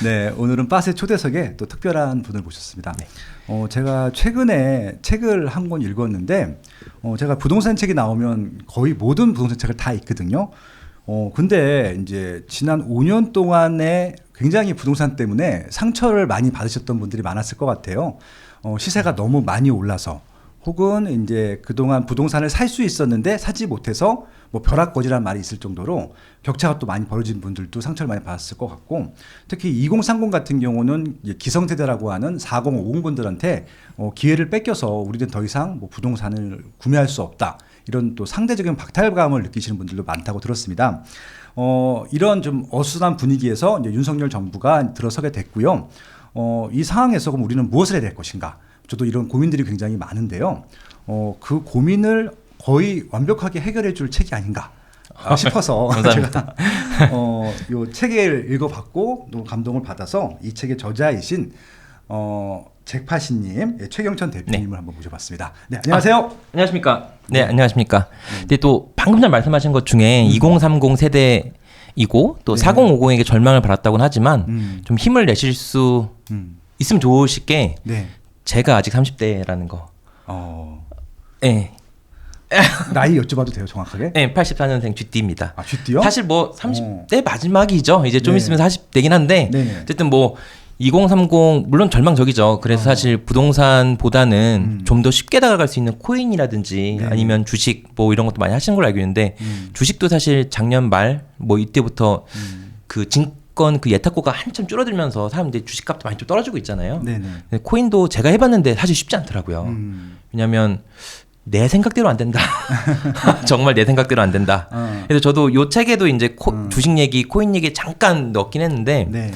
네, 오늘은 빠세 초대석에 또 특별한 분을 모셨습니다. 네. 제가 최근에 책을 한 권 읽었는데, 제가 부동산 책이 나오면 거의 모든 부동산 책을 다 읽거든요. 근데 이제 지난 5년 동안에 굉장히 부동산 때문에 상처를 많이 받으셨던 분들이 많았을 것 같아요. 시세가 너무 많이 올라서, 혹은 이제 그동안 부동산을 살 수 있었는데 사지 못해서 뭐 벼락거지라는 말이 있을 정도로 격차가 또 많이 벌어진 분들도 상처를 많이 받았을 것 같고, 특히 2030 같은 경우는 기성세대라고 하는 40, 50 분들한테 기회를 뺏겨서 우리는 더 이상 뭐 부동산을 구매할 수 없다, 이런 또 상대적인 박탈감을 느끼시는 분들도 많다고 들었습니다. 이런 좀 어수선한 분위기에서 이제 윤석열 정부가 들어서게 됐고요. 이 상황에서 그럼 우리는 무엇을 해야 될 것인가? 저도 이런 고민들이 굉장히 많은데요. 그 고민을 거의 완벽하게 해결해 줄 책이 아닌가 싶어서 제가 요 책을 읽어봤고 너무 감동을 받아서 이 책의 저자이신 잭파시님, 최경천 대표님을 네. 한번 모셔봤습니다. 네, 안녕하세요. 안녕하십니까. 네, 안녕하십니까. 근데 또 방금 전 말씀하신 것 중에 2030 세대이고 또 네. 4050에게 절망을 받았다고는 하지만 좀 힘을 내실 수 있으면 좋으실 게 네. 제가 아직 30대라는 거. 네. 나이 여쭤봐도 돼요, 정확하게? 네, 84년생 쥐띠입니다. 아, 쥐띠요? 사실 뭐 30대 마지막이죠. 이제 좀 네. 있으면 40대긴 한데 네네. 어쨌든 뭐 2030 물론 절망적이죠. 그래서 사실 부동산보다는 좀 더 쉽게 다가갈 수 있는 코인이라든지 네. 아니면 주식 뭐 이런 것도 많이 하시는 걸로 알고 있는데 주식도 사실 작년 말 뭐 이때부터 그 증권 그 예탁고가 한참 줄어들면서 사람들이 주식값도 많이 좀 떨어지고 있잖아요. 네네. 근데 코인도 제가 해봤는데 사실 쉽지 않더라고요. 왜냐하면 내 생각대로 안 된다. 정말 내 생각대로 안 된다. 그래서 저도 요 책에도 이제 주식 얘기, 코인 얘기 잠깐 넣긴 했는데 네.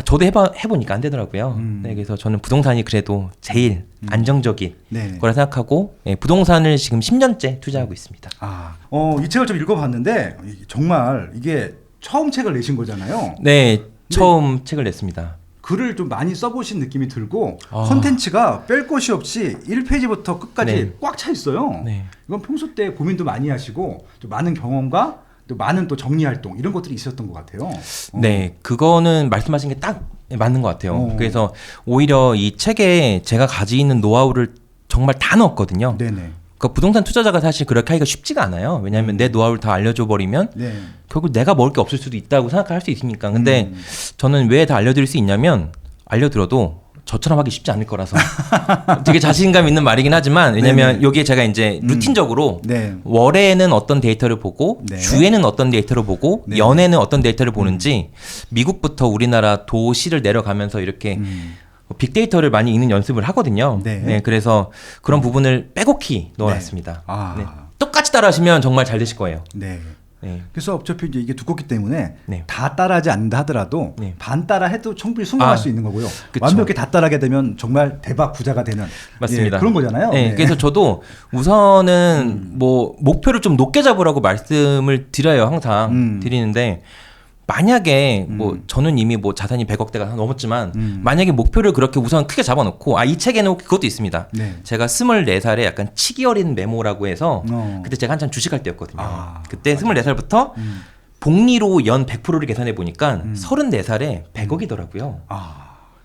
저도 해보니까 안 되더라고요. 네, 그래서 저는 부동산이 그래도 제일 안정적인 네. 거라 생각하고 부동산을 지금 10년째 투자하고 있습니다. 이 책을 좀 읽어봤는데 정말 이게 처음 책을 내신 거잖아요. 네, 처음 책을 냈습니다. 글을 좀 많이 써보신 느낌이 들고 콘텐츠가 뺄 곳이 없이 1페이지부터 끝까지 네. 꽉 차 있어요. 네. 이건 평소 때 고민도 많이 하시고 또 많은 경험과 또 많은 또 정리 활동 이런 것들이 있었던 것 같아요. 네, 그거는 말씀하신 게 딱 맞는 것 같아요. 그래서 오히려 이 책에 제가 가지고 있는 노하우를 정말 다 넣었거든요. 네네. 그러니까 부동산 투자자가 사실 그렇게 하기가 쉽지가 않아요. 왜냐하면 내 노하우를 다 알려줘 버리면 네. 결국 내가 먹을 게 없을 수도 있다고 생각할 수 있으니까. 근데 저는 왜 다 알려드릴 수 있냐면 알려들어도 저처럼 하기 쉽지 않을 거라서 되게 자신감 있는 말이긴 하지만 왜냐면 네네. 여기에 제가 이제 루틴적으로 네. 월에는 어떤 데이터를 보고 네. 주에는 어떤 데이터를 보고 네. 연에는 어떤 데이터를 보는지 미국부터 우리나라 도시를 내려가면서 이렇게 빅데이터를 많이 읽는 연습을 하거든요. 네. 그래서 그런 부분을 빼곡히 넣어놨습니다. 네. 똑같이 따라하시면 정말 잘 되실 거예요. 네. 네. 그래서 어차피 이제 이게 두껍기 때문에 네. 다 따라하지 않는다 하더라도 네. 반 따라 해도 충분히 성공할 수 있는 거고요. 그쵸. 완벽히 다 따라하게 되면 정말 대박 부자가 되는 맞습니다. 그런 거잖아요. 네, 네. 그래서 저도 우선은 뭐 목표를 좀 높게 잡으라고 말씀을 드려요. 항상 드리는데 만약에 뭐 저는 이미 뭐 자산이 100억대가 넘었지만 만약에 목표를 그렇게 우선 크게 잡아놓고 이 책에는 그것도 있습니다. 네. 제가 24살에 약간 치기 어린 메모라고 해서 그때 제가 한참 주식할 때였거든요. 그때 24살부터 복리로 연 100%를 계산해 보니까 34살에 100억이더라고요.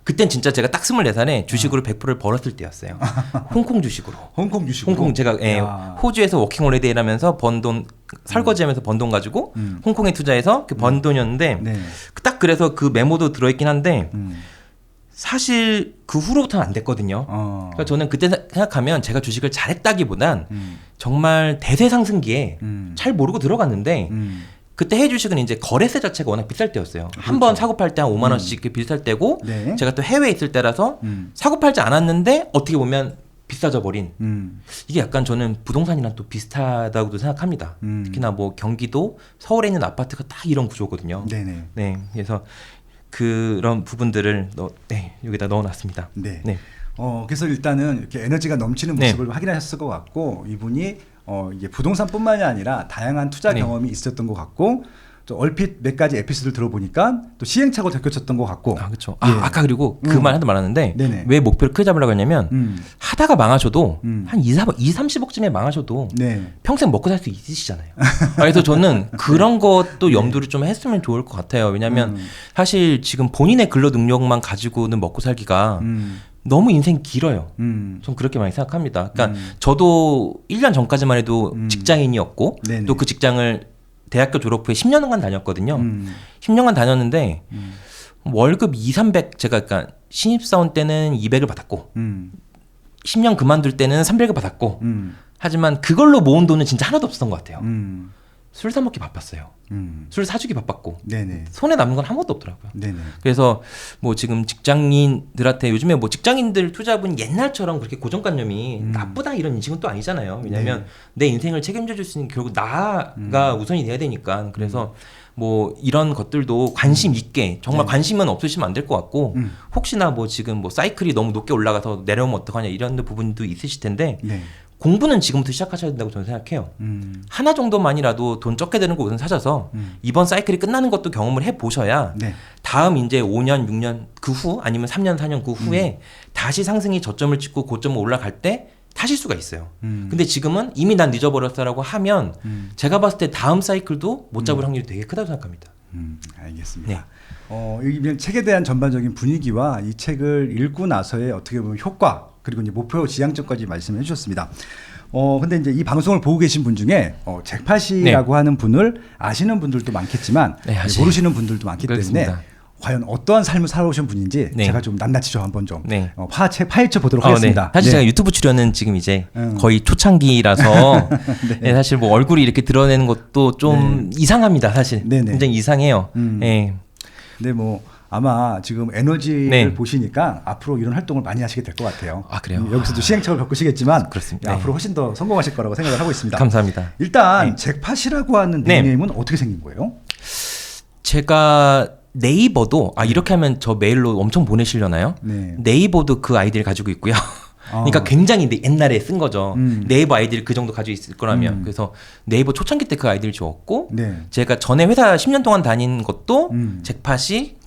그땐 진짜 제가 딱 24살에 주식으로 100%를 벌었을 때였어요. 홍콩 주식으로. 홍콩 주식으로. 홍콩 제가 호주에서 워킹홀리데이 하면서 번 돈 설거지하면서 번 돈 가지고 홍콩에 투자해서 그 번 돈이었는데 네. 딱 그래서 그 메모도 들어있긴 한데 사실 그 후로부터는 안 됐거든요. 그러니까 저는 그때 생각하면 제가 주식을 잘했다기보단 정말 대세 상승기에 잘 모르고 들어갔는데 그때 해외주식은 이제 거래세 자체가 워낙 비쌀 때였어요. 그렇죠. 한 번 사고 팔 때 한 5만 원씩 비쌀 때고 네. 제가 또 해외에 있을 때라서 사고 팔지 않았는데 어떻게 보면 비싸져 버린 이게 약간 저는 부동산이랑 또 비슷하다고도 생각합니다. 특히나 뭐 경기도 서울에 있는 아파트가 딱 이런 구조거든요. 네네. 네, 그래서 그런 부분들을 여기다 넣어놨습니다. 네. 네. 그래서 일단은 이렇게 에너지가 넘치는 네. 모습을 확인하셨을 것 같고 이분이 이게 부동산뿐만이 아니라 다양한 투자 네. 경험이 있었던 것 같고 또 얼핏 몇 가지 에피소드를 들어보니까 또 시행착오를 겪으셨던 것 같고. 아, 그렇죠. 예. 아까 그리고 그 말 하도 말았는데 네네. 왜 목표를 크게 잡으려고 했냐면 하다가 망하셔도 한 30억쯤에 망하셔도 네. 평생 먹고 살 수 있으시잖아요. 그래서 저는 그런 것도 염두를 좀 했으면 좋을 것 같아요. 왜냐하면 사실 지금 본인의 근로 능력만 가지고는 먹고 살기가 너무 인생이 길어요. 전 그렇게 많이 생각합니다. 그러니까 저도 1년 전까지만 해도 직장인이었고 네네. 또 그 직장을 대학교 졸업 후에 10년간 다녔거든요. 10년간 다녔는데 월급 200, 300 제가 그러니까 신입사원 때는 200을 받았고 10년 그만둘 때는 300을 받았고 하지만 그걸로 모은 돈은 진짜 하나도 없었던 것 같아요. 술 사 먹기 바빴어요. 술 사주기 바빴고 네네. 손에 남는 건 아무것도 없더라고요. 네네. 그래서 뭐 지금 직장인들한테 요즘에 뭐 직장인들 투잡은 옛날처럼 그렇게 고정관념이 나쁘다 이런 인식은 또 아니잖아요. 왜냐하면 내 인생을 책임져 줄 수 있는 결국 나가 우선이 돼야 되니까. 그래서 뭐 이런 것들도 관심 있게 정말 관심은 없으시면 안 될 것 같고 혹시나 뭐 지금 뭐 사이클이 너무 높게 올라가서 내려오면 어떡하냐 이런 부분도 있으실 텐데 네. 공부는 지금부터 시작하셔야 된다고 저는 생각해요. 하나 정도만이라도 돈 적게 드는 거 우선 찾아서 이번 사이클이 끝나는 것도 경험을 해보셔야 네. 다음 이제 5년, 6년 그 후 아니면 3년, 4년 그 후에 다시 상승이 저점을 찍고 고점을 올라갈 때 타실 수가 있어요. 근데 지금은 이미 난 늦어버렸다라고 하면 제가 봤을 때 다음 사이클도 못 잡을 확률이 되게 크다고 생각합니다. 알겠습니다. 네. 이 책에 대한 전반적인 분위기와 이 책을 읽고 나서의 어떻게 보면 효과 그리고 이제 목표 지향점까지 말씀해 주셨습니다. 근데 이제 이 방송을 보고 계신 분 중에 잭팟이라고 하는 분을 아시는 분들도 많겠지만 모르시는 분들도 많기 때문에 과연 어떠한 삶을 살아오신 분인지 제가 좀 낱낱이 좀 한번 좀 파헤쳐 보도록 하겠습니다. 사실 제가 유튜브 출연은 지금 이제 거의 초창기라서 사실 뭐 얼굴이 이렇게 드러내는 것도 좀 이상합니다. 사실 굉장히 이상해요. 네. 근데 뭐 아마 지금 에너지를 보시니까 앞으로 이런 활동을 많이 하시게 될 것 같아요. 아, 그래요? 여기서도 시행착오를 겪으시겠지만 그렇습니다. 앞으로 훨씬 더 성공하실 거라고 생각을 하고 있습니다. 감사합니다. 일단 잭팟이라고 하는 닉네임은 어떻게 생긴 거예요? 제가 네이버도 이렇게 하면 저 메일로 엄청 보내시려나요? 네이버도 그 아이디를 가지고 있고요. 그러니까 굉장히 옛날에 쓴 거죠. 네이버 아이디를 그 정도 가지고 있을 거라면. 그래서 네이버 초창기 때 그 아이디를 주었고 제가 전에 회사 10년 동안 다닌 것도 잭팟이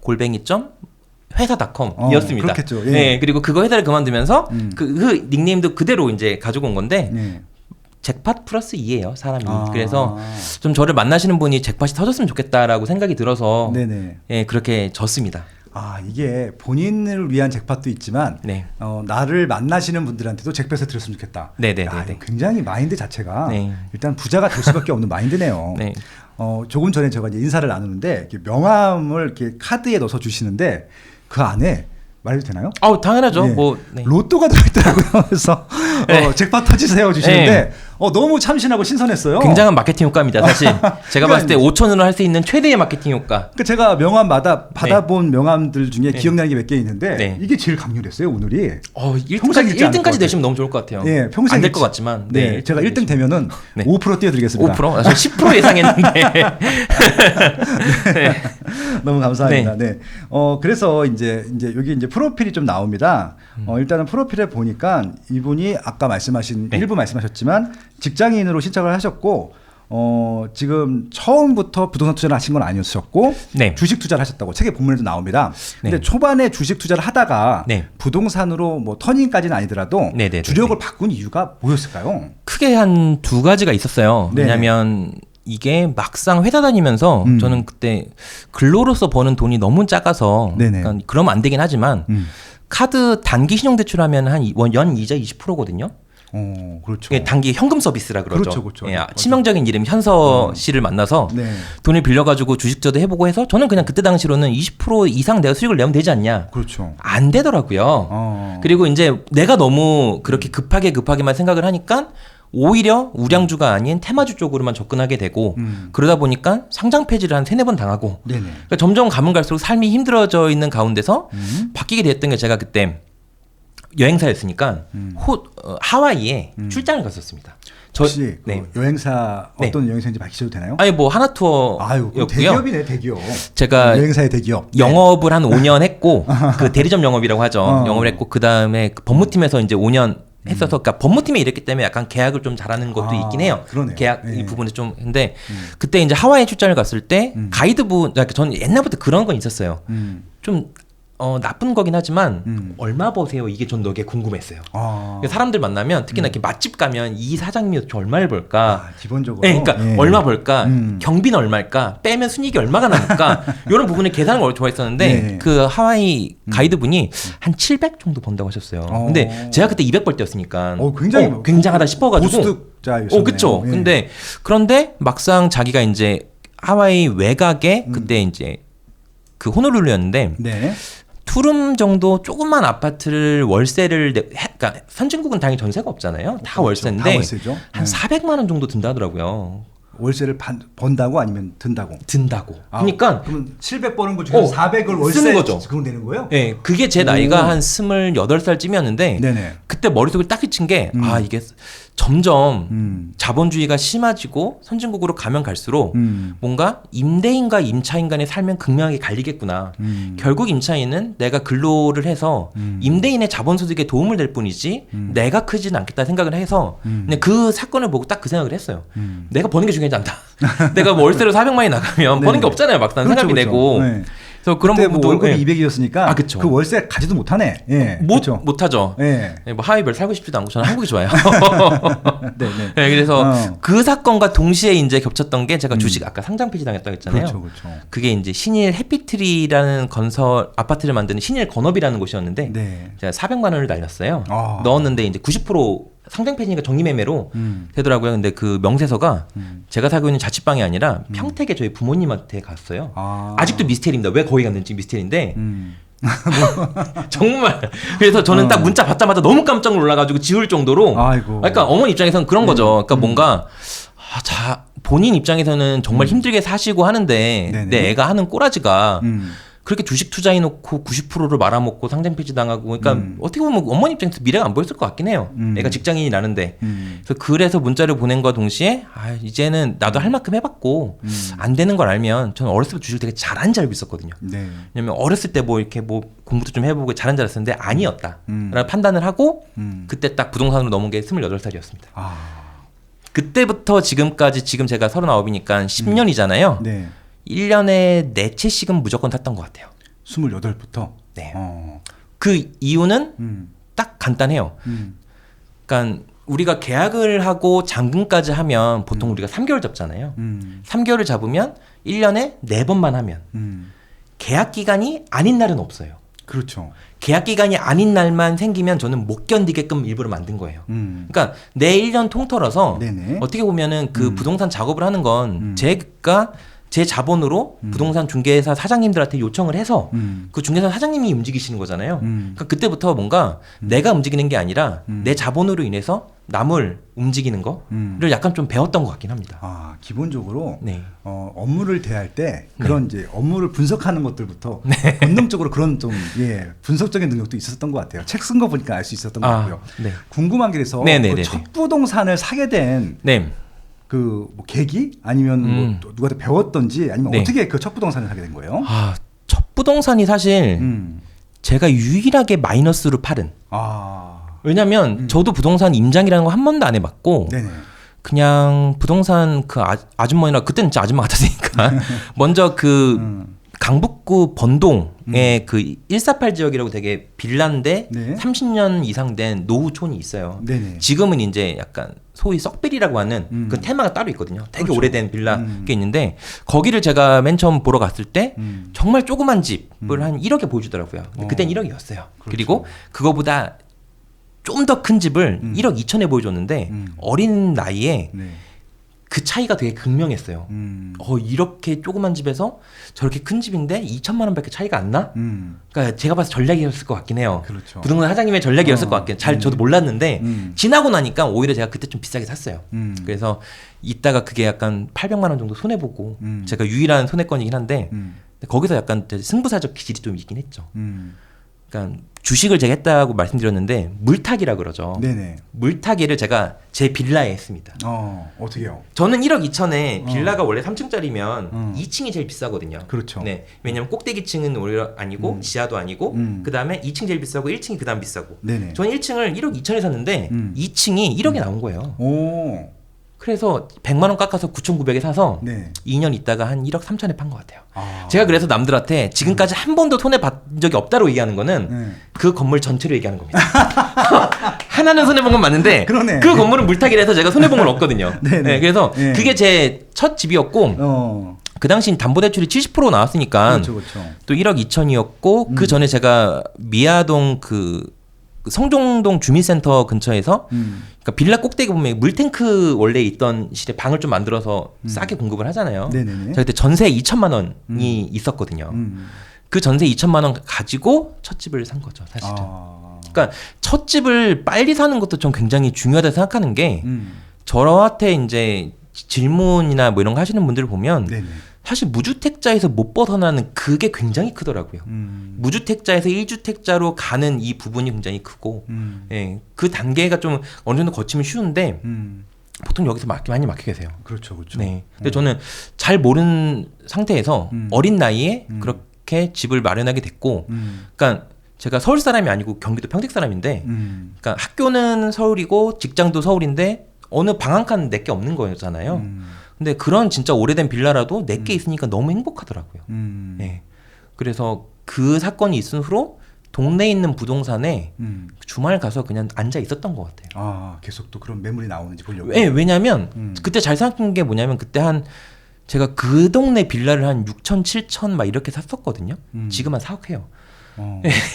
회사닷컴이었습니다. 그렇겠죠. 예. 네, 그리고 그거 회사를 그만두면서 그 닉네임도 그대로 이제 가지고 온 건데 잭팟 플러스 2예요, 사람이. 그래서 좀 저를 만나시는 분이 잭팟이 터졌으면 좋겠다라고 생각이 들어서 그렇게 졌습니다. 이게 본인을 위한 잭팟도 있지만 나를 만나시는 분들한테도 잭팟을 드렸으면 좋겠다. 굉장히 마인드 자체가 일단 부자가 될 수밖에 없는 마인드네요. 조금 전에 제가 이제 인사를 나누는데 이렇게 명함을 이렇게 카드에 넣어서 주시는데 그 안에 말해도 되나요? 당연하죠. 로또가 들어있더라고요. 그래서 잭팟 터지세요 주시는데 너무 참신하고 신선했어요. 굉장한 마케팅 효과입니다. 사실 제가 봤을 때 5,000원으로 할 수 있는 최대의 마케팅 효과. 제가 명함마다 받아본 명함들 중에 기억나는 게 몇 개 있는데 이게 제일 강렬했어요. 오늘이. 1등까지 되시면 너무 좋을 것 같아요. 평생 안 될 것 같지만. 제가 1등 되면은 5% 띄워드리겠습니다. 5%? 저 10% 예상했는데. 너무 감사합니다. 그래서 이제 여기 이제 프로필이 좀 나옵니다. 일단은 프로필에 보니까 이분이 아까 말씀하신 일부 말씀하셨지만 직장인으로 신청을 하셨고 지금 처음부터 부동산 투자를 하신 건 아니었었고 주식 투자를 하셨다고 책의 본문에도 나옵니다. 근데 초반에 주식 투자를 하다가 부동산으로 뭐 터닝까지는 아니더라도 주력을 바꾼 이유가 뭐였을까요? 크게 한 두 가지가 있었어요. 왜냐하면 이게 막상 회사 다니면서 저는 그때 근로로서 버는 돈이 너무 작아서 그러니까 그러면 안 되긴 하지만 카드 단기 신용대출하면 한 연 이자 20%거든요. 그렇죠. 단기 현금 서비스라 그러죠. 그렇죠. 치명적인 이름 현서 씨를 만나서 돈을 빌려가지고 주식저도 해보고 해서 저는 그냥 그때 당시로는 20% 이상 내가 수익을 내면 되지 않냐. 그렇죠. 안 되더라고요. 그리고 이제 내가 너무 그렇게 급하게만 생각을 하니까 오히려 우량주가 아닌 테마주 쪽으로만 접근하게 되고 그러다 보니까 상장 폐지를 한 3-4번 당하고 그러니까 점점 가면 갈수록 삶이 힘들어져 있는 가운데서 바뀌게 됐던 게 제가 그때 여행사였으니까 하와이에 출장을 갔었습니다. 혹시 여행사 어떤 여행사인지 밝히셔도 되나요? 뭐 하나투어였고요. 대기업이네, 대기업. 제가 여행사의 대기업. 영업을 한 5년 했고 그 대리점 영업이라고 하죠. 영업을 했고 그 다음에 법무팀에서 이제 5년 했어서 그러니까 법무팀에 일했기 때문에 약간 계약을 좀 잘하는 것도 있긴 해요. 그러네요. 계약 네. 이 부분에 좀 근데 그때 이제 하와이 출장을 갔을 때 가이드분 그러니까 저는 옛날부터 그런 건 있었어요. 좀 나쁜 거긴 하지만 얼마 버세요? 이게 전 되게 궁금했어요. 사람들 만나면 특히나 이렇게 맛집 가면 이 사장님이 얼마를 벌까? 기본적으로. 네, 그러니까 얼마 벌까? 경비는 얼마일까? 빼면 순이익이 얼마가 남을까? 이런 부분을 계산하는 걸 좋아했었는데 네. 그 하와이 가이드분이 한 700 정도 번다고 하셨어요. 근데 제가 그때 200 벌 때였으니까 굉장히 굉장하다 싶어가지고. 고수득자였어요. 그쵸. 예. 그런데 막상 자기가 이제 하와이 외곽에 그때 이제 그 호놀룰루였는데 네. 투룸 정도 조그만 아파트를 월세를 그러니까 선진국은 당연히 전세가 없잖아요. 다 월세인데 다 월세죠. 한 400만 원 정도 든다 하더라고요. 월세를 번다고 아니면 든다고? 든다고. 그러니까 그러면 700 버는 거 중에 400을 월세 쓰는 거죠. 그럼 되는 거예요? 네, 그게 제 나이가 한 28살쯤이었는데 네네. 그때 머릿속에 딱 끼친 게 이게 점점 자본주의가 심해지고 선진국으로 가면 갈수록 뭔가 임대인과 임차인 간의 삶은 극명하게 갈리겠구나. 결국 임차인은 내가 근로를 해서 임대인의 자본소득에 도움을 될 뿐이지 내가 크지는 않겠다 생각을 해서 그냥 그 사건을 보고 딱 그 생각을 했어요. 내가 버는 게 중요하지 않다. 내가 뭐 월세로 400만이 나가면 버는 게 없잖아요. 막상 그렇죠, 생각이 그렇죠. 내고. 네. 그래서 그런 그때 부분도 뭐 월급이 200이었으니까 그쵸. 그 월세 가지도 못하네. 예. 그렇죠. 못하죠. 예. 뭐 하와이별 살고 싶지도 않고 저는 한국이 좋아요. 네네. 네, 그래서 그 사건과 동시에 이제 겹쳤던 게 제가 주식 아까 상장 폐지 당했다고 했잖아요. 그렇죠, 그렇죠. 그게 이제 신일 해피트리라는 건설 아파트를 만드는 신일 건업이라는 곳이었는데 네. 제가 400만 원을 날렸어요. 넣었는데 이제 90% 상장 폐지니까 정리매매로 되더라고요. 근데 그 명세서가 제가 살고 있는 자취방이 아니라 평택에 저희 부모님한테 갔어요. 아직도 미스테리입니다. 왜 거기 갔는지 미스테리인데 정말 그래서 저는 딱 문자 받자마자 너무 깜짝 놀라가지고 지울 정도로 아이고. 그러니까 어머니 입장에서는 그런 거죠. 그러니까 뭔가 본인 입장에서는 정말 힘들게 사시고 하는데 네네. 내 애가 하는 꼬라지가 그렇게 주식 투자해놓고 90%를 말아먹고 상장 폐지 당하고 그러니까 어떻게 보면 어머니 입장에서 미래가 안 보였을 것 같긴 해요. 애가 직장인이라는데 그래서 문자를 보낸과 동시에 이제는 나도 할 만큼 해봤고 안 되는 걸 알면 저는 어렸을 때 주식을 되게 잘한 줄 알고 있었거든요. 네. 왜냐면 어렸을 때 뭐 이렇게 뭐 공부도 좀 해보고 잘한 줄 알았었는데 아니었다 라는 판단을 하고 그때 딱 부동산으로 넘은 게 28살이었습니다. 그때부터 지금까지 지금 제가 39이니까 10년이잖아요. 네. 1년에 4채씩은 무조건 샀던 것 같아요. 28부터? 네. 그 이유는 딱 간단해요. 그러니까 우리가 계약을 하고 잔금까지 하면 보통 우리가 3개월 잡잖아요. 3개월을 잡으면 1년에 4번만 하면 계약 기간이 아닌 날은 없어요. 그렇죠. 계약 기간이 아닌 날만 생기면 저는 못 견디게끔 일부러 만든 거예요. 그러니까 내 1년 통틀어서 네네. 어떻게 보면은 그 부동산 작업을 하는 건 제가 제 자본으로 부동산 중개사 사장님들한테 요청을 해서 그 중개사 사장님이 움직이시는 거잖아요. 그러니까 그때부터 뭔가 내가 움직이는 게 아니라 내 자본으로 인해서 남을 움직이는 거를 약간 좀 배웠던 것 같긴 합니다. 기본적으로 네. 업무를 대할 때 그런 이제 업무를 분석하는 것들부터 본능적으로 그런 좀 분석적인 능력도 있었던 것 같아요. 책 쓴 거 보니까 알 수 있었던 것 같고요. 네. 궁금한 게 그래서 네네네네. 그 첫 부동산을 사게 된 그 뭐 계기 아니면 뭐 누구한테 배웠던지 아니면 어떻게 그 첫 부동산을 사게 된 거예요? 첫 부동산이 사실 제가 유일하게 마이너스로 팔은. 왜냐면 저도 부동산 임장이라는 거 한 번도 안 해봤고 네네. 그냥 부동산 그 아주머니나 그때는 진짜 아줌마 같았으니까 먼저 그 강북구 번동에 그 148 지역이라고 되게 빌라인데 네. 30년 이상 된 노후촌이 있어요. 네네. 지금은 이제 약간 소위 썩빌이라고 하는 그 테마가 따로 있거든요. 되게 그렇죠. 오래된 빌라 게 있는데 거기를 제가 맨 처음 보러 갔을 때 정말 조그만 집을 한 1억에 보여주더라고요. 근데 그땐 1억이었어요. 그렇죠. 그리고 그거보다 좀 더 큰 집을 1억 2천에 보여줬는데 어린 나이에 네. 그 차이가 되게 극명했어요. 이렇게 조그만 집에서 저렇게 큰 집인데 2천만 원밖에 차이가 안 나? 그러니까 제가 봐서 전략이었을 것 같긴 해요. 그렇죠. 부동산 사장님의 전략이었을 것 같긴 해요. 잘 저도 몰랐는데 지나고 나니까 오히려 제가 그때 좀 비싸게 샀어요. 그래서 이따가 그게 약간 800만 원 정도 손해보고 제가 유일한 손해권이긴 한데 거기서 약간 승부사적 기질이 좀 있긴 했죠. 그러니까 주식을 제가 했다고 말씀드렸는데 물타기라 그러죠. 네네. 물타기를 제가 제 빌라에 했습니다. 어떻게요? 저는 1억 2천에 빌라가 원래 3층짜리면 2층이 제일 비싸거든요. 그렇죠. 네. 왜냐면 꼭대기층은 오히려 아니고 지하도 아니고 그다음에 2층 제일 비싸고 1층이 그다음 비싸고. 네네. 저는 1층을 1억 2천에 샀는데 2층이 1억에 나온 거예요. 오. 그래서 100만 원 깎아서 9,900에 사서 네. 2년 있다가 한 1억 3천에 판 것 같아요. 아. 제가 그래서 남들한테 지금까지 한 번도 손해 본 적이 없다고 얘기하는 거는 그 건물 전체를 얘기하는 겁니다. 하나는 손해 본 건 맞는데 그러네. 그 건물은 물타기를 해서 제가 손해 본 건 없거든요. 네, 그래서 그게 제 첫 집이었고 그 당시 담보대출이 70% 나왔으니까 그렇죠, 그렇죠. 또 1억 2천이었고 그 전에 제가 미아동 그 성종동 주민센터 근처에서 그러니까 빌라 꼭대기 보면 물탱크 원래 있던 시대 방을 좀 만들어서 싸게 공급을 하잖아요. 네네네. 저 그때 전세 2천만 원이 있었거든요. 그 전세 2천만 원 가지고 첫 집을 산 거죠, 사실은. 그러니까 첫 집을 빨리 사는 것도 좀 굉장히 중요하다 생각하는 게 저한테 이제 질문이나 뭐 이런 거 하시는 분들을 보면 네네. 사실 무주택자에서 못 벗어나는 그게 굉장히 크더라고요. 무주택자에서 1주택자로 가는 이 부분이 굉장히 크고 예, 그 단계가 좀 어느 정도 거치면 쉬운데 보통 여기서 많이 막혀 계세요. 그렇죠, 그렇죠. 네. 근데 저는 잘 모르는 상태에서 어린 나이에 그렇게 집을 마련하게 됐고, 그러니까 제가 서울 사람이 아니고 경기도 평택 사람인데, 그러니까 학교는 서울이고 직장도 서울인데 어느 방 한 칸 내게 없는 거잖아요. 근데 그런 진짜 오래된 빌라라도 내게 있으니까 너무 행복하더라고요. 네. 그래서 그 사건이 있은 후로 동네에 있는 부동산에 주말 가서 그냥 앉아 있었던 것 같아요. 아, 계속 또 그런 매물이 나오는지 보려고. 네, 왜냐면 그때 잘 생각한 게 뭐냐면 그때 한 제가 그 동네 빌라를 한 6천, 7천 막 이렇게 샀었거든요. 지금 한 4억 해요.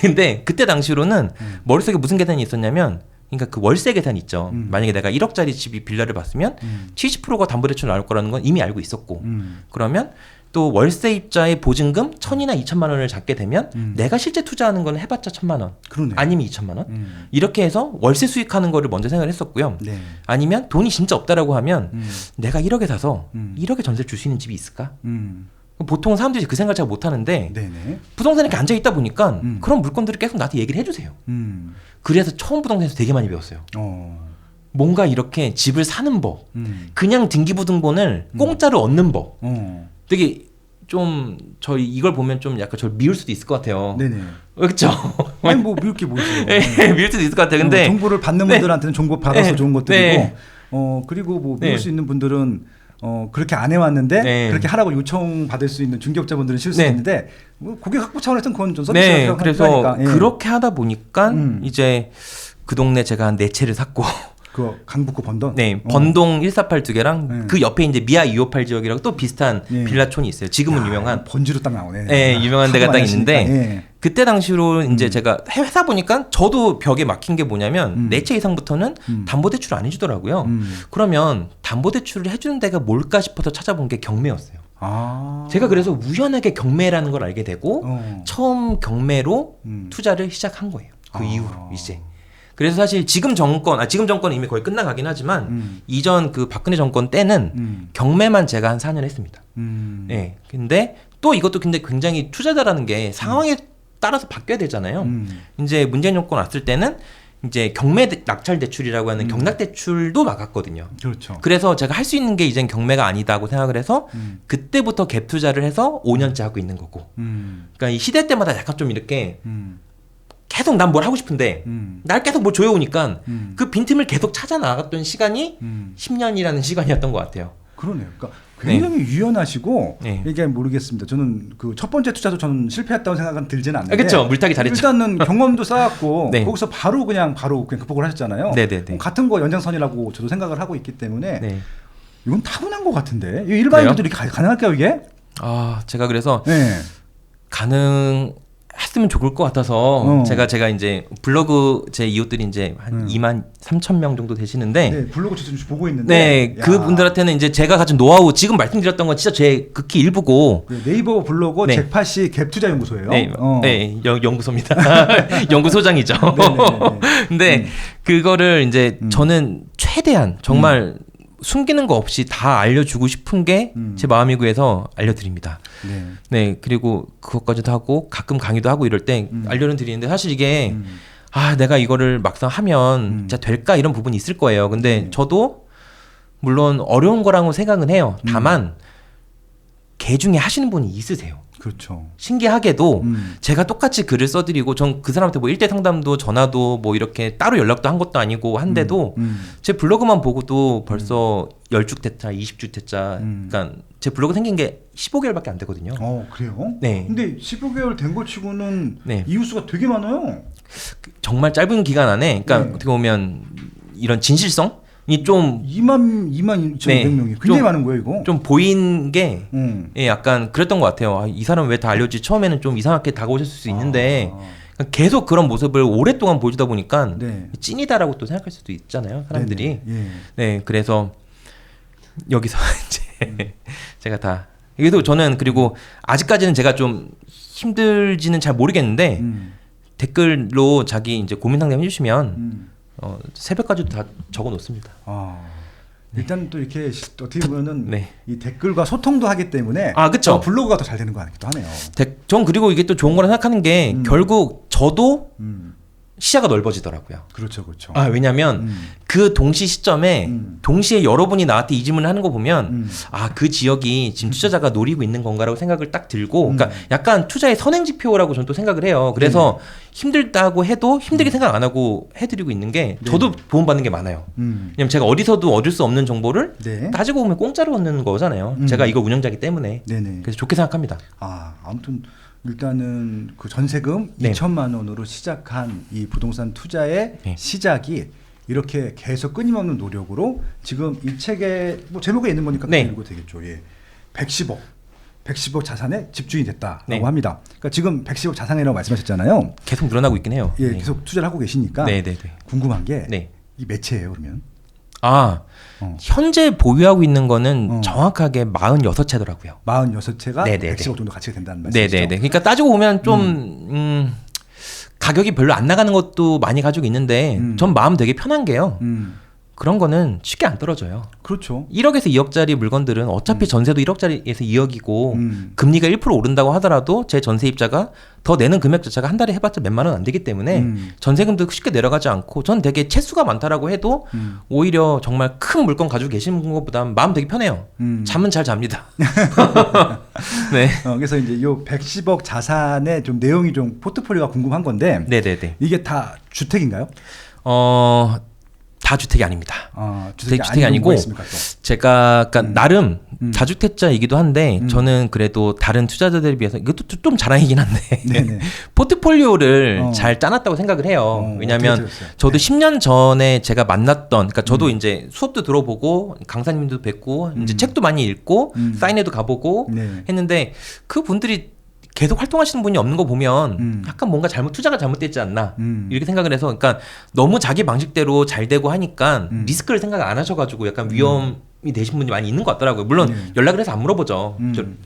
근데 그때 당시로는 머릿속에 무슨 계산이 있었냐면 그러니까 그 월세 계산 있죠. 만약에 내가 1억짜리 집이 빌라를 봤으면 70%가 담보대출 나올 거라는 건 이미 알고 있었고 그러면 또 월세입자의 보증금 1,000이나 2천만 원을 잡게 되면 내가 실제 투자하는 건 해봤자 1,000만 원 그러네. 아니면 2천만 원 이렇게 해서 월세 수익하는 거를 먼저 생각을 했었고요. 네. 아니면 돈이 진짜 없다라고 하면 내가 1억에 사서 1억에 전세를 줄 수 있는 집이 있을까? 보통 사람들이 그 생각을 잘 못하는데 네네. 부동산에 이렇게 앉아있다 보니까 그런 물건들을 계속 나한테 얘기를 해주세요. 그래서 처음 부동산에서 되게 많이 배웠어요. 뭔가 이렇게 집을 사는 법, 그냥 등기부등본을 공짜로 얻는 법. 되게 좀 저희 이걸 보면 좀 약간 저를 미울 수도 있을 것 같아요. 네네. 그렇죠. 아니 뭐 미울 게 뭐지? 네, 미울 수도 있을 것 같아요. 근데 정보를 받는 분들한테는 정보 받아서 좋은 것들이고, 네. 그리고 뭐 미울 수 있는 분들은 그렇게 안 해왔는데 그렇게 하라고 요청 받을 수 있는 중개업자분들은 싫을 수 있는데 뭐 고객 확보 차원에서는 그건 좀 서비스가 그래서 필요하니까. 그렇게 하다 보니까 이제 그 동네 제가 한 4채를 샀고. 그 강북구 번동? 네, 번동 148 두 개랑 그 옆에 이제 미아 258 지역이라고 또 비슷한 빌라촌이 있어요. 지금은 유명한 번지로 딱 나오네. 네, 유명한 데가 딱 있는데 예. 그때 당시로 이제 제가 회사 보니까 저도 벽에 막힌 게 뭐냐면 4채 이상부터는 담보대출 안 해주더라고요. 그러면 담보대출을 해주는 데가 뭘까 싶어서 찾아본 게 경매였어요. 제가 그래서 우연하게 경매라는 걸 알게 되고 처음 경매로 투자를 시작한 거예요. 그 이후로 이제. 그래서 사실 지금 정권은 이미 거의 끝나가긴 하지만 이전 그 박근혜 정권 때는 경매만 제가 한 4년 했습니다. 네. 근데 또 이것도 근데 굉장히 투자자라는 게 상황에 따라서 바뀌어야 되잖아요. 이제 문재인 정권 왔을 때는 이제 경매 낙찰 대출이라고 하는 경락 대출도 막았거든요. 그렇죠. 그래서 제가 할 수 있는 게 이젠 경매가 아니다고 생각을 해서 그때부터 갭 투자를 해서 5년째 하고 있는 거고. 그러니까 이 시대 때마다 약간 좀 이렇게 계속 난 뭘 하고 싶은데 날 계속 뭘 조여오니까 그 빈틈을 계속 찾아 나갔던 시간이 10년이라는 시간이었던 것 같아요. 그러네요. 그러니까 굉장히 유연하시고 이게 모르겠습니다. 저는 그 첫 번째 투자도 저는 실패했다고 생각은 들지는 않는데. 그렇죠. 물타기 잘했죠. 일단은 경험도 쌓았고 거기서 바로 그냥 극복을 하셨잖아요. 네네네. 같은 거 연장선이라고 저도 생각을 하고 있기 때문에 이건 타고난 것 같은데 일반인들도 이렇게 가능할까요 이게? 제가 그래서 했으면 좋을 것 같아서 제가 이제 블로그 제 이웃들이 이제 한 2만 3천 명 정도 되시는데 블로그 좀 보고 있는데 그분들한테는 이제 제가 가진 노하우 지금 말씀드렸던 건 진짜 제 극히 일부고 네이버 블로그 잭팟이 갭투자 연구소예요. 연구소입니다. 연구소장이죠. 근데 그거를 이제 저는 최대한 정말 숨기는 거 없이 다 알려주고 싶은 게 제 마음이고 해서 알려드립니다. 네. 네, 그리고 그것까지도 하고 가끔 강의도 하고 이럴 때 알려는 드리는데 사실 이게 내가 이거를 막상 하면 진짜 될까 이런 부분이 있을 거예요. 근데 저도 물론 어려운 거라고 생각은 해요. 다만 개 중에 하시는 분이 있으세요. 그렇죠. 신기하게도 제가 똑같이 글을 써드리고 전 그 사람한테 뭐 1대 상담도 전화도 뭐 이렇게 따로 연락도 한 것도 아니고 한데도 제 블로그만 보고도 벌써 10주 대차, 20주 대차 그러니까 제 블로그 생긴 게 15개월밖에 안 되거든요. 그래요? 네. 근데 15개월 된 거 치고는 네. 이웃수가 되게 많아요. 정말 짧은 기간 안에 그러니까 네. 어떻게 보면 이런 진실성 이 좀 2만 2,500명이 굉장히 많은 거예요, 이거. 좀 보인 게 약간 그랬던 것 같아요. 이 사람 왜 다 알려지? 처음에는 좀 이상하게 다가오셨을 수 있는데 계속 그런 모습을 오랫동안 보여주다 보니까 네. 찐이다라고 또 생각할 수도 있잖아요, 사람들이. 네네. 네, 그래서 여기서 이제 제가 다 그래도 저는 그리고 아직까지는 제가 좀 힘들지는 잘 모르겠는데 댓글로 자기 이제 고민 상담 해주시면. 새벽까지도 다 적어 놓습니다. 일단 또 이렇게 어떻게 보면은 네. 이 댓글과 소통도 하기 때문에 그쵸. 블로그가 더 잘 되는 거 같기도 하네요. 전 그리고 이게 또 좋은 거라 생각하는 게 결국 저도 시야가 넓어지더라고요. 그렇죠, 그렇죠. 왜냐하면 그 동시 시점에 동시에 여러분이 나한테 이 질문을 하는 거 보면 그 지역이 지금 투자자가 노리고 있는 건가라고 생각을 딱 들고, 그러니까 약간 투자의 선행지표라고 저는 또 생각을 해요. 그래서 힘들다고 해도 힘들게 생각 안 하고 해드리고 있는 게 저도 도움받는 게 많아요. 왜냐면 제가 어디서도 얻을 수 없는 정보를 네. 따지고 보면 공짜로 얻는 거잖아요. 제가 이거 운영자이기 때문에. 네네. 그래서 좋게 생각합니다. 아무튼 일단은 그 전세금 네. 2천만 원으로 시작한 이 부동산 투자의 네. 시작이 이렇게 계속 끊임없는 노력으로 지금 이 책에 뭐 제목에 있는 거니까 네. 읽어도 되겠죠. 110억 자산에 집중이 됐다라고 네. 합니다. 그러니까 지금 110억 자산이라고 말씀하셨잖아요. 계속 늘어나고 있긴 해요. 예, 네. 계속 투자를 하고 계시니까 네네네. 궁금한 게 네. 이 매체예요, 그러면? 현재 보유하고 있는 거는 정확하게 46채더라고요. 46채가 네네네. 110억 정도 가치가 된다는 말씀이시죠? 네네네. 그러니까 따지고 보면 좀 가격이 별로 안 나가는 것도 많이 가지고 있는데 전 마음 되게 편한 게요. 그런 거는 쉽게 안 떨어져요. 그렇죠. 1억에서 2억짜리 물건들은 어차피 전세도 1억짜리에서 2억이고 금리가 1% 오른다고 하더라도 제 전세입자가 더 내는 금액 자체가 한 달에 해봤자 몇만 원 안 되기 때문에 전세금도 쉽게 내려가지 않고 전 되게 채수가 많다라고 해도 오히려 정말 큰 물건 가지고 계시는 것보다 마음 되게 편해요. 잠은 잘 잡니다. 네. 그래서 이제 요 110억 자산의 좀 내용이 좀 포트폴리오가 궁금한 건데 네네네. 이게 다 주택인가요? 다 주택이 아닙니다. 주택이 아니고 있습니까, 또? 제가 그러니까 나름 다주택자이기도 한데 저는 그래도 다른 투자자들에 비해서 이것도 좀 자랑이긴 한데 네네. 포트폴리오를 잘 짜놨다고 생각을 해요. 왜냐하면 저도 10년 전에 제가 만났던 그러니까 저도 이제 수업도 들어보고 강사님도 뵙고 이제 책도 많이 읽고 사인회도 가보고 했는데 그 분들이 계속 활동하시는 분이 없는 거 보면 약간 뭔가 투자가 잘못됐지 않나 이렇게 생각을 해서 그러니까 너무 자기 방식대로 잘 되고 하니까 리스크를 생각 안 하셔가지고 약간 위험이 되신 분이 많이 있는 것 같더라고요. 물론 연락을 해서 안 물어보죠.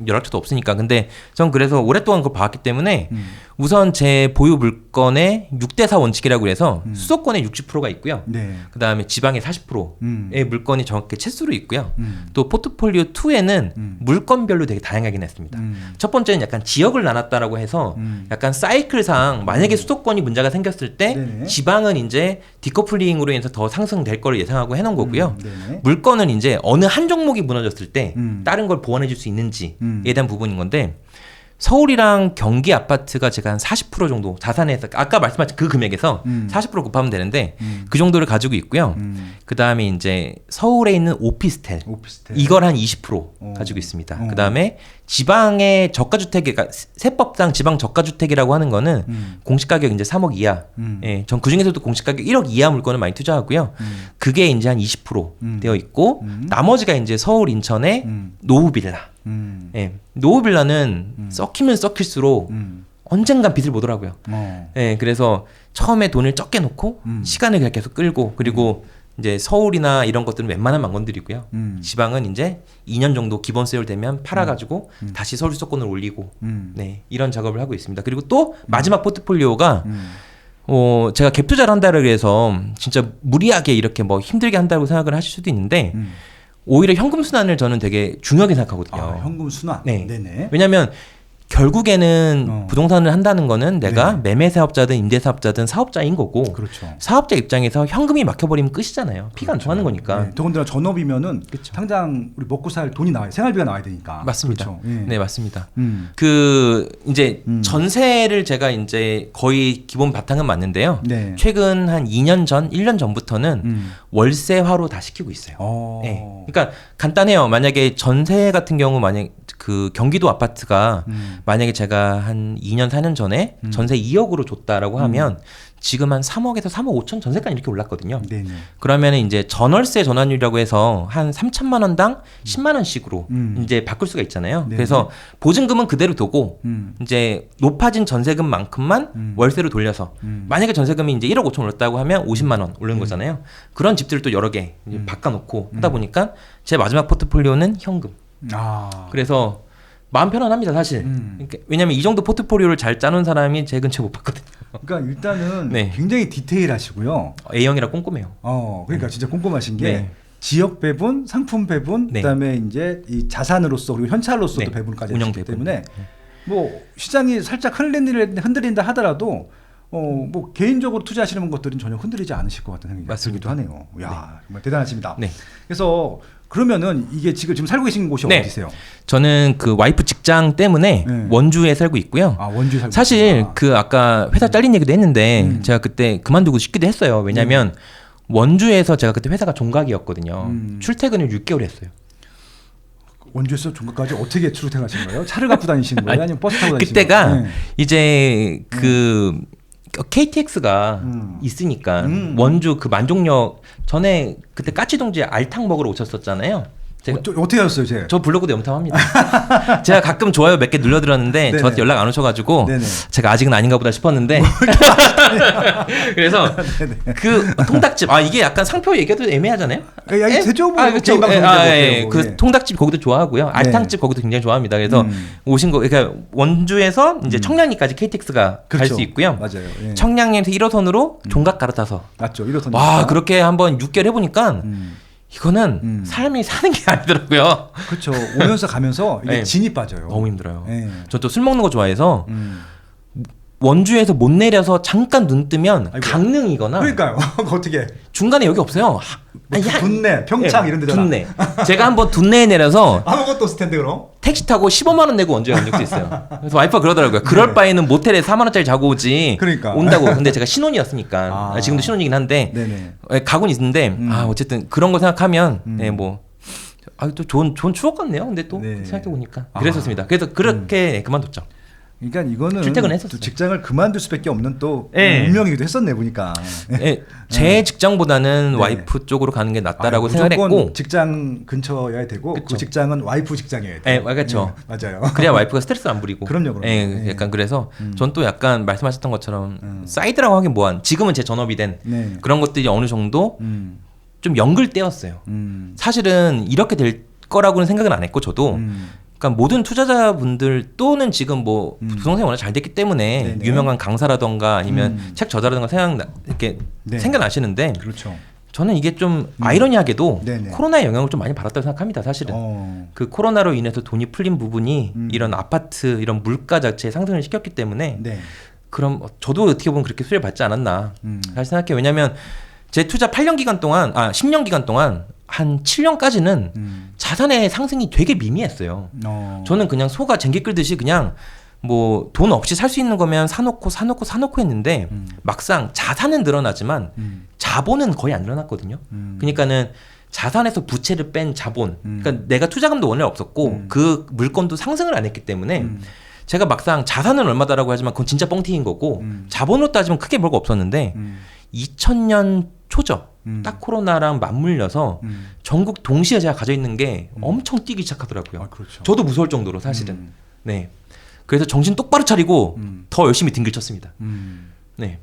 연락처도 없으니까. 근데 전 그래서 오랫동안 그걸 봐왔기 때문에 우선 제 보유 물건의 6대4 원칙이라고 해서 수도권의 60%가 있고요. 네. 그 다음에 지방의 40%의 물건이 정확히 채수로 있고요. 또 포트폴리오 2에는 물건별로 되게 다양하긴 했습니다. 첫 번째는 약간 지역을 나눴다라고 해서 약간 사이클상 만약에 수도권이 문제가 생겼을 때 네네. 지방은 이제 디커플링으로 인해서 더 상승될 거를 예상하고 해놓은 거고요. 네네. 물건은 이제 어느 한 종목이 무너졌을 때 다른 걸 보완해 줄 수 있는지에 대한 부분인 건데 서울이랑 경기 아파트가 제가 한 40% 정도 자산에서 아까 말씀하신 그 금액에서 40% 곱하면 되는데 그 정도를 가지고 있고요. 그 다음에 이제 서울에 있는 오피스텔. 이걸 한 20% 가지고 있습니다. 그 다음에 지방의 저가주택, 그러니까 세법상 지방 저가주택이라고 하는 거는 공시가격 이제 3억 이하. 예, 전 그 중에서도 공시가격 1억 이하 물건을 많이 투자하고요. 그게 이제 한 20% 되어 있고 나머지가 이제 서울 인천의 노후 빌라. 예, 노후 빌라는 썩히면 썩힐수록 언젠간 빛을 보더라고요. 예, 그래서 처음에 돈을 적게 놓고 시간을 그냥 계속 끌고 그리고 이제 서울이나 이런 것들은 웬만하면 안 건드리고요. 지방은 이제 2년 정도 기본 세율 되면 팔아가지고 다시 서울 수도권을 올리고 네, 이런 작업을 하고 있습니다. 그리고 또 마지막 포트폴리오가 제가 갭 투자를 한다고 해서 진짜 무리하게 이렇게 뭐 힘들게 한다고 생각을 하실 수도 있는데 오히려 현금 순환을 저는 되게 중요하게 생각하거든요. 아, 현금 순환. 네. 네네. 왜냐하면 결국에는 부동산을 한다는 거는 내가 네. 매매 사업자든 임대 사업자든 사업자인 거고 그렇죠. 사업자 입장에서 현금이 막혀버리면 끝이잖아요. 피가 안 그렇죠. 통하는 거니까. 네. 더군다나 전업이면은 그렇죠. 당장 우리 먹고 살 돈이 나와요. 생활비가 나와야 되니까. 맞습니다. 그렇죠. 예. 네, 맞습니다. 음. 그 이제 전세를 제가 이제 거의 기본 바탕은 맞는데요. 네. 최근 한 2년 전, 1년 전부터는 월세화로 다 시키고 있어요. 네. 그러니까 간단해요. 만약에 전세 같은 경우 만약 그 경기도 아파트가 만약에 제가 한 2년 4년 전에 전세 2억으로 줬다라고 하면 지금 한 3억에서 3억 5천 전세까지 이렇게 올랐거든요. 네네. 그러면은 이제 전월세 전환율이라고 해서 한 3천만 원당 10만 원씩으로 이제 바꿀 수가 있잖아요. 네네. 그래서 보증금은 그대로 두고 이제 높아진 전세금만큼만 월세로 돌려서 만약에 전세금이 이제 1억 5천 올랐다고 하면 50만 원 오른 거잖아요. 그런 집들을 또 여러 개 이제 바꿔놓고 하다 보니까 제 마지막 포트폴리오는 현금. 아. 그래서 마음 편안합니다 사실. 그러니까 왜냐면 이 정도 포트폴리오를 잘 짜놓은 사람이 제 근처에 못 봤거든요. 그러니까 일단은 네. 굉장히 디테일하시고요. A형이라 꼼꼼해요. 그러니까 진짜 꼼꼼하신 게 네. 지역 배분, 상품 배분, 네. 그다음에 이제 이 자산으로서 그리고 현찰로서도 네. 배분까지 운영 하시기 배분. 때문에 뭐 시장이 살짝 흔들린다 하더라도 뭐 개인적으로 투자하시는 것들은 전혀 흔들리지 않으실 것 같은 생각이 맞습니다. 들기도 하네요. 야, 정말 대단하십니다. 네. 그래서 그러면은 이게 지금 살고 계신 곳이 네. 어디세요? 저는 그 와이프 직장 때문에 네. 원주에 살고 있고요. 아, 원주 살고 사실 계시구나. 그 아까 회사 잘린 얘기도 했는데 제가 그때 그만두고 싶기도 했어요. 왜냐면 원주에서 제가 그때 회사가 종각이었거든요. 출퇴근을 6개월 했어요. 원주에서 종각까지 어떻게 출퇴근하신 거예요? 차를 갖고 다니시는 거예요? 아니면 버스 타고 다니시는 그때가 거예요? 네. 이제 그 KTX가 있으니까 원주 그 만종역 전에 그때 까치동지에 알탕 먹으러 오셨었잖아요. 제가 어떻게 하셨어요, 제? 저 블로그도 영탐합니다. 제가 가끔 좋아요 몇 개 눌러드렸는데 네네. 저한테 연락 안 오셔가지고 네네. 제가 아직은 아닌가 보다 싶었는데 그래서 그 통닭집 이게 약간 상표 얘기해도 애매하잖아요. 야, 이 대조 뭐 그렇죠. 개인 방송인데 그 예. 통닭집 거기도 좋아하고요. 알탕집 거기도 굉장히 좋아합니다. 그래서 오신 거 그러니까 원주에서 이제 청량리까지 KTX가 갈 그렇죠. 수 있고요. 맞아요. 예. 청량리에서 1호선으로 종각 갈아타서 맞죠. 이렇던 와 그렇게 한번 6개월 해보니까 이거는 삶이 사는 게 아니더라고요. 그렇죠. 오면서 가면서 이게 네. 진이 빠져요. 너무 힘들어요. 예. 저 또 술 먹는 거 좋아해서 원주에서 못 내려서 잠깐 눈 뜨면 아이고. 강릉이거나 그러니까요. 어떻게? 중간에 여기 없어요. 둔내, 평창 이런 데잖아. 둔내. 제가 한번 둔내에 내려서 아무것도 없을 텐데 그럼. 택시 타고 15만 원 내고 원주에 간 적도 있어요. 그래서 와이프가 그러더라고요. 그럴 바에는 모텔에 4만 원짜리 자고 오지. 그러니까. 온다고. 근데 제가 신혼이었으니까 지금도 신혼이긴 한데 네네. 가곤 있는데 어쨌든 그런 거 생각하면 또 좋은 추억 같네요. 근데 또 네. 생각해 보니까 그랬었습니다. 그래서 그렇게 그만뒀죠. 그러니까 이거는 출퇴근했었어요. 또 직장을 그만둘 수밖에 없는 또 네. 운명이기도 했었네 보니까. 제 직장보다는 네. 와이프 쪽으로 가는 게 낫다라고 무조건 생각했고 직장 근처여야 되고 그쵸. 그 직장은 와이프 직장이어야 네, 돼요. 그렇죠. 맞아요. 그래야 와이프가 스트레스를 안 부리고. 그럼요. 네. 약간 그래서 전 또 약간 말씀하셨던 것처럼 사이드라고 하긴 뭐한 지금은 제 전업이 된 네. 그런 것들이 어느 정도 좀 연글때였어요. 음. 사실은 이렇게 될 거라고는 생각은 안 했고 저도 그러니까 모든 투자자분들 또는 지금 뭐 부동산이 워낙 잘 됐기 때문에 네네. 유명한 강사라던가 아니면 책 저자라던가 이렇게 네. 생겨나시는데 그렇죠. 저는 이게 좀 아이러니하게도 네네. 코로나의 영향을 좀 많이 받았다고 생각합니다. 사실은 그 코로나로 인해서 돈이 풀린 부분이 이런 아파트 이런 물가 자체에 상승을 시켰기 때문에 네. 그럼 저도 어떻게 보면 그렇게 수혜를 받지 않았나 사실 생각해요. 왜냐하면 제 투자 8년 기간 동안 10년 기간 동안 한 7년까지는 자산의 상승이 되게 미미했어요. 저는 그냥 소가 쟁기 끌듯이 그냥 뭐 돈 없이 살 수 있는 거면 사놓고 했는데 막상 자산은 늘어나지만 자본은 거의 안 늘어났거든요. 그러니까는 자산에서 부채를 뺀 자본, 그러니까 내가 투자금도 원래 없었고 그 물건도 상승을 안 했기 때문에 제가 막상 자산은 얼마다라고 하지만 그건 진짜 뻥튀기인 거고 자본으로 따지면 크게 별거 없었는데 2000년 초죠. 딱 코로나랑 맞물려서 전국 동시에 제가 가져 있는 게 엄청 뛰기 시작하더라고요. 그렇죠. 저도 무서울 정도로 사실은. 네. 그래서 정신 똑바로 차리고 더 열심히 등길 쳤습니다. 네.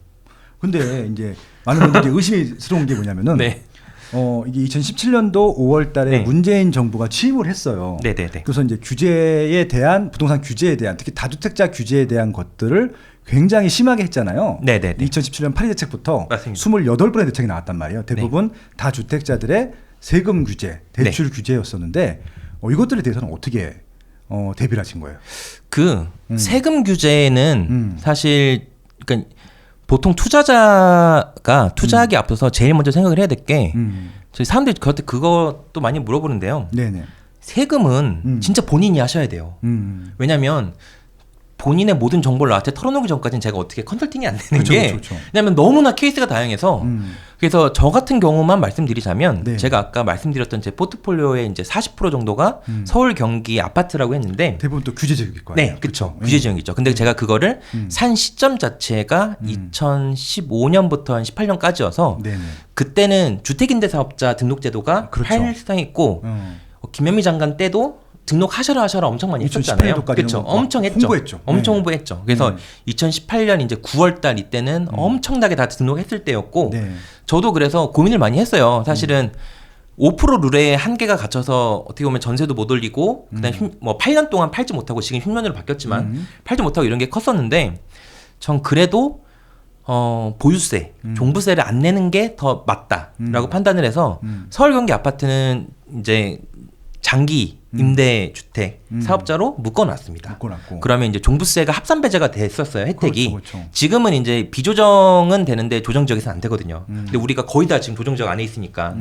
근데 이제 많은 분들이 의심스러운 게 뭐냐면은 네. 이게 2017년도 5월 달에 네. 문재인 정부가 취임을 했어요. 네네네. 그래서 이제 규제에 대한 부동산 규제에 대한 특히 다주택자 규제에 대한 것들을 굉장히 심하게 했잖아요. 네네네. 2017년 파리 대책부터 맞습니다. 28번의 대책이 나왔단 말이에요. 대부분 다주택자들의 세금 규제, 대출 규제였었는데 이것들에 대해서는 어떻게 대비를 하신 거예요? 그 세금 규제는 사실 그러니까 보통 투자자가 투자하기 앞서서 제일 먼저 생각을 해야 될 게 저희 사람들이 저한테 그것도 많이 물어보는데요. 네네. 세금은 진짜 본인이 하셔야 돼요. 왜냐하면 본인의 모든 정보를 나한테 털어놓기 전까지는 제가 어떻게 컨설팅이 안 되는 게 왜냐하면 너무나 케이스가 다양해서 그래서 저 같은 경우만 말씀드리자면 네. 제가 아까 말씀드렸던 제 포트폴리오의 이제 40% 정도가 서울 경기 아파트라고 했는데 대부분 또 규제 지역일 거 아니에요. 네, 그렇죠. 규제 지역이죠. 근데 제가 그거를 산 시점 자체가 2015년부터 한 18년까지여서 네네. 그때는 주택임대사업자 등록제도가 그렇죠. 활성했고 김현미 장관 때도 등록하셔라 엄청 많이 했었잖아요. 그렇죠. 엄청 했죠. 홍보했죠. 엄청 홍보했죠. 그래서 2018년 이제 9월달 이때는 엄청나게 다 등록했을 때였고 네. 저도 그래서 고민을 많이 했어요. 사실은 5% 룰에 한계가 갇혀서 어떻게 보면 전세도 못 올리고 그다음 뭐 8년 동안 팔지 못하고 지금 10년으로 바뀌었지만 팔지 못하고 이런 게 컸었는데 전 그래도 보유세, 종부세를 안 내는 게 더 맞다라고 판단을 해서 서울 경기 아파트는 이제 장기 임대 주택 사업자로 묶어놨습니다. 묶어놨고. 그러면 이제 종부세가 합산 배제가 됐었어요, 혜택이. 그렇죠. 지금은 이제 비조정은 되는데 조정 지역에서 안 되거든요. 근데 우리가 거의 다 지금 조정 지역 안에 있으니까.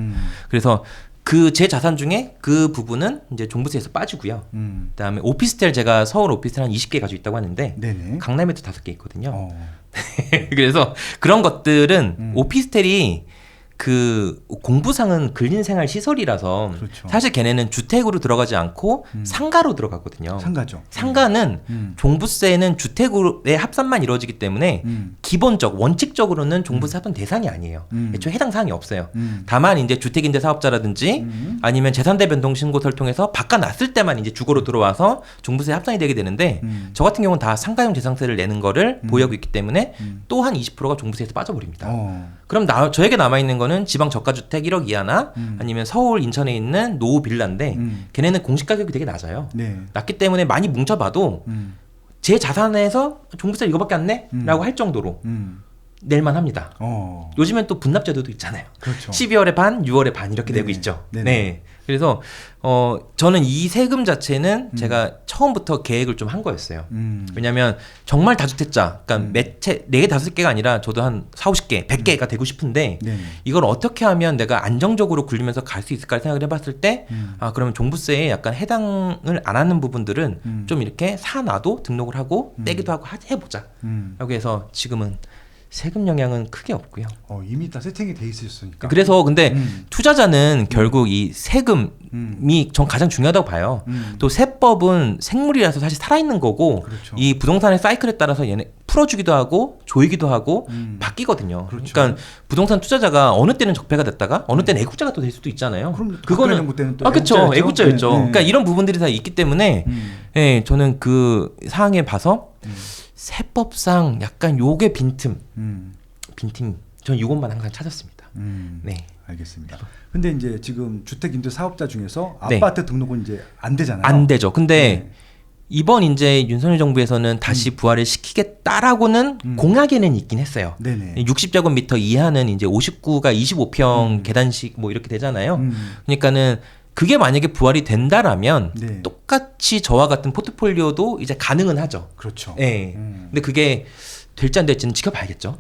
그래서 그 제 자산 중에 그 부분은 이제 종부세에서 빠지고요. 그다음에 오피스텔 제가 서울 오피스텔 한 20개 가지고 있다고 하는데 네네. 강남에도 5개 있거든요. 그래서 그런 것들은 오피스텔이 그 공부상은 근린생활 시설이라서 그렇죠. 사실 걔네는 주택으로 들어가지 않고 상가로 들어가거든요. 상가죠. 상가는 종부세는 주택의 합산만 이루어지기 때문에 기본적 원칙적으로는 종부세 합산 대상이 아니에요. 애초에 해당 사항이 없어요. 다만 이제 주택임대 사업자라든지 아니면 재산대 변동 신고서를 통해서 바꿔놨을 때만 이제 주거로 들어와서 종부세 합산이 되게 되는데 저 같은 경우는 다 상가용 재산세를 내는 거를 보유하고 있기 때문에 또 한 20%가 종부세에서 빠져버립니다. 그럼 저에게 남아있는 거는 지방 저가주택 1억 이하나 아니면 서울 인천에 있는 노후 빌라인데 걔네는 공시 가격이 되게 낮아요. 네. 낮기 때문에 많이 뭉쳐봐도 제 자산에서 종부세 이거밖에 안 내? 라고 할 정도로 낼만 합니다. 요즘엔 또 분납제도도 있잖아요. 그렇죠. 12월에 반, 6월에 반 이렇게 네네. 내고 있죠. 네네. 네. 그래서 저는 이 세금 자체는 제가 처음부터 계획을 좀 한 거였어요. 왜냐하면 정말 다주택자, 그러니까 매체 4개, 5개가 아니라 저도 한 4, 50개, 100개가 되고 싶은데 네네. 이걸 어떻게 하면 내가 안정적으로 굴리면서 갈 수 있을까 생각을 해봤을 때 그러면 종부세에 약간 해당을 안 하는 부분들은 좀 이렇게 사놔도 등록을 하고 떼기도 하고 해보자. 라고 해서 지금은 세금 영향은 크게 없고요. 이미 다 세팅이 돼 있으셨으니까. 그래서 근데 투자자는 결국 이 세금이 전 가장 중요하다고 봐요. 또 세법은 생물이라서 사실 살아있는 거고 그렇죠. 이 부동산의 사이클에 따라서 얘네 풀어주기도 하고 조이기도 하고 바뀌거든요. 그렇죠. 그러니까 부동산 투자자가 어느 때는 적폐가 됐다가 어느 때는 애국자가 또 될 수도 있잖아요. 그럼 그거는 때는 또 그렇죠. 애국자였죠. 네. 그러니까 이런 부분들이 다 있기 때문에 예, 저는 그 사항에 봐서 세법상 약간 요게 빈틈. 전 이것만 항상 찾았습니다. 네. 알겠습니다. 근데 이제 지금 주택임대 사업자 중에서 네. 아파트 등록은 이제 안 되잖아요. 안 되죠. 근데 네. 이번 이제 윤석열 정부에서는 다시 부활을 시키겠다라고는 공약에는 있긴 했어요. 네네. 60제곱미터 이하는 이제 59가 25평 계단식 뭐 이렇게 되잖아요. 그러니까는 그게 만약에 부활이 된다라면 네. 똑같이 저와 같은 포트폴리오도 이제 가능은 하죠. 그렇죠. 네. 근데 그게 될지 안 될지는 지켜봐야겠죠.